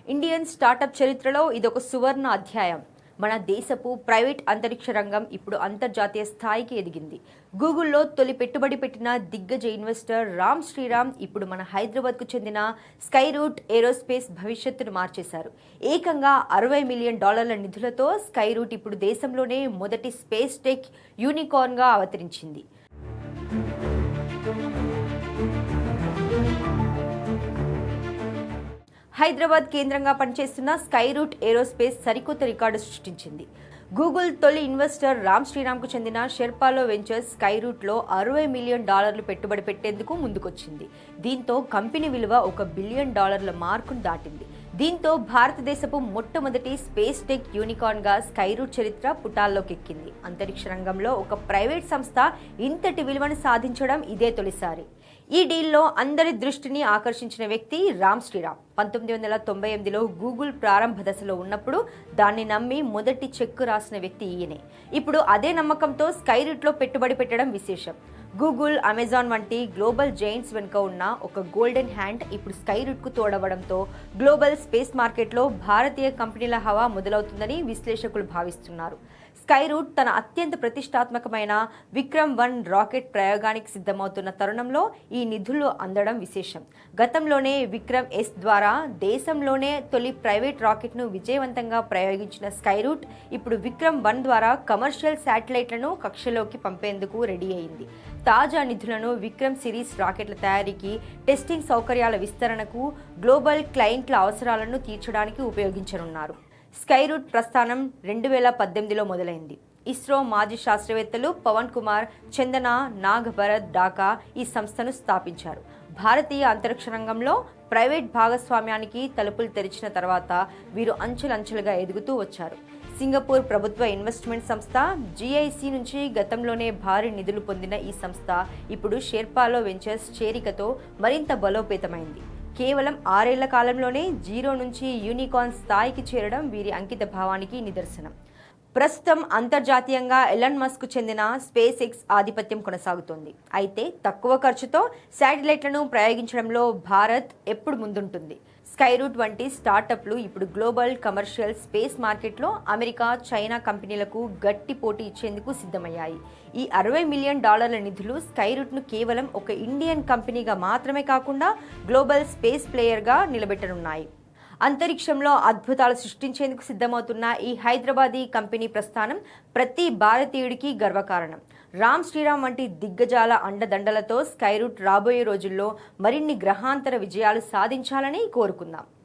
Indian startup చరిత్రలో ఇదొక సువర్ణ అధ్యాయం. మన దేశపు ప్రైవేట్ అంతరిక్ష రంగం ఇప్పుడు అంతర్జాతీయ స్థాయికి ఎదిగింది. గూగుల్లో తొలి పెట్టుబడి పెట్టిన దిగ్గజ ఇన్వెస్టర్ రామ్ శ్రీరామ్ ఇప్పుడు మన హైదరాబాద్కు చెందిన స్కైరూట్ ఏరోస్పేస్ భవిష్యత్తును మార్చేశారు. ఏకంగా $60 మిలియన్ నిధులతో స్కైరూట్ ఇప్పుడు దేశంలోనే మొదటి స్పేస్ టెక్ యూనికార్న్గా అవతరించింది. హైదరాబాద్ కేంద్రంగా పనిచేస్తున్న స్కైరూట్ ఏరోస్పేస్ సరికొత్త రికార్డు సృష్టించింది. గూగుల్ తొలి ఇన్వెస్టర్ రామ్ శ్రీరామ్కు చెందిన షెర్పాలో వెంచర్స్ స్కైరూట్లో $60 మిలియన్ పెట్టుబడి పెట్టేందుకు ముందుకొచ్చింది. దీంతో కంపెనీ విలువ $1 బిలియన్ మార్కును దాటింది. దీంతో భారతదేశపు మొట్టమొదటి స్పేస్ టెక్ యూనికార్న్గా స్కైరూట్ చరిత్ర పుటాల్లోకెక్కింది. అంతరిక్ష రంగంలో ఒక ప్రైవేట్ సంస్థ ఇంతటి విలువను సాధించడం ఇదే తొలిసారి. ఈ డీల్లో అందరి దృష్టిని ఆకర్షించిన వ్యక్తి రామ్ శ్రీరామ్. 1998లో గూగుల్ ప్రారంభ దశలో ఉన్నప్పుడు దాన్ని నమ్మి మొదటి చెక్కు రాసిన వ్యక్తి ఈయనే. ఇప్పుడు అదే నమ్మకంతో స్కైరూట్లో పెట్టుబడి పెట్టడం విశేషం. గూగుల్, అమెజాన్ వంటి గ్లోబల్ జైంట్స్ వెనుక ఉన్న ఒక గోల్డెన్ హ్యాండ్ ఇప్పుడు స్కైరూట్కు తోడవడంతో గ్లోబల్ స్పేస్ మార్కెట్లో భారతీయ కంపెనీల హవా మొదలవుతుందని విశ్లేషకులు భావిస్తున్నారు. స్కైరూట్ తన అత్యంత ప్రతిష్టాత్మకమైన విక్రమ్-1 రాకెట్ ప్రయోగానికి సిద్ధమవుతున్న తరుణంలో ఈ నిధులు అందడం విశేషం. గతంలోనే విక్రమ్-S ద్వారా దేశంలోనే తొలి ప్రైవేట్ రాకెట్ను విజయవంతంగా ప్రయోగించిన స్కైరూట్ ఇప్పుడు విక్రమ్-1 ద్వారా కమర్షియల్ శాటిలైట్లను కక్షలోకి పంపేందుకు రెడీ అయింది. తాజా నిధులను విక్రమ్ సిరీస్ రాకెట్ల తయారీకి, టెస్టింగ్ సౌకర్యాల విస్తరణకు, గ్లోబల్ క్లయింట్ల అవసరాలను తీర్చడానికి ఉపయోగించనున్నారు. స్కైరూట్ ప్రస్థానం 2018లో మొదలైంది. ఇస్రో మాజీ శాస్త్రవేత్తలు పవన్ కుమార్, చందన, నాగ్ భరత్ ఢాకా ఈ సంస్థను స్థాపించారు. భారతీయ అంతరిక్ష రంగంలో ప్రైవేట్ భాగస్వామ్యానికి తలుపులు తెరిచిన తర్వాత వీరు అంచెలంచెలుగా ఎదుగుతూ వచ్చారు. సింగపూర్ ప్రభుత్వ ఇన్వెస్ట్మెంట్ సంస్థ GIC నుంచి గతంలోనే భారీ నిధులు పొందిన ఈ సంస్థ ఇప్పుడు షెర్పాలో వెంచర్స్ చేరికతో మరింత బలోపేతమైంది. కేవలం 6 ఏళ్ల కాలంలోనే జీరో నుంచి యూనికార్న్ స్థాయికి చేరడం వీరి అంకిత భావానికి నిదర్శనం. ప్రస్తుతం అంతర్జాతీయంగా ఎలాన్ మస్క్ చెందిన స్పేస్ ఎక్స్ ఆధిపత్యం కొనసాగుతోంది. అయితే తక్కువ ఖర్చుతో శాటిలైట్లను ప్రయోగించడంలో భారత్ ఎప్పుడు ముందుంటుంది. స్కైరూట్ వంటి స్టార్టప్లు ఇప్పుడు గ్లోబల్ కమర్షియల్ స్పేస్ మార్కెట్లో అమెరికా, చైనా కంపెనీలకు గట్టి పోటీ ఇచ్చేందుకు సిద్ధమయ్యాయి. ఈ $60 మిలియన్ నిధులు స్కైరూట్ను కేవలం ఒక ఇండియన్ కంపెనీగా మాత్రమే కాకుండా గ్లోబల్ స్పేస్ ప్లేయర్గా నిలబెట్టనున్నాయి. అంతరిక్షంలో అద్భుతాలు సృష్టించేందుకు సిద్ధమవుతున్న ఈ హైదరాబాదీ కంపెనీ ప్రస్థానం ప్రతి భారతీయుడికి గర్వకారణం. రామ్ శ్రీరామ్ వంటి దిగ్గజాల అండదండలతో స్కైరూట్ రాబోయే రోజుల్లో మరిన్ని గ్రహాంతర విజయాలు సాధించాలని కోరుకుందాం.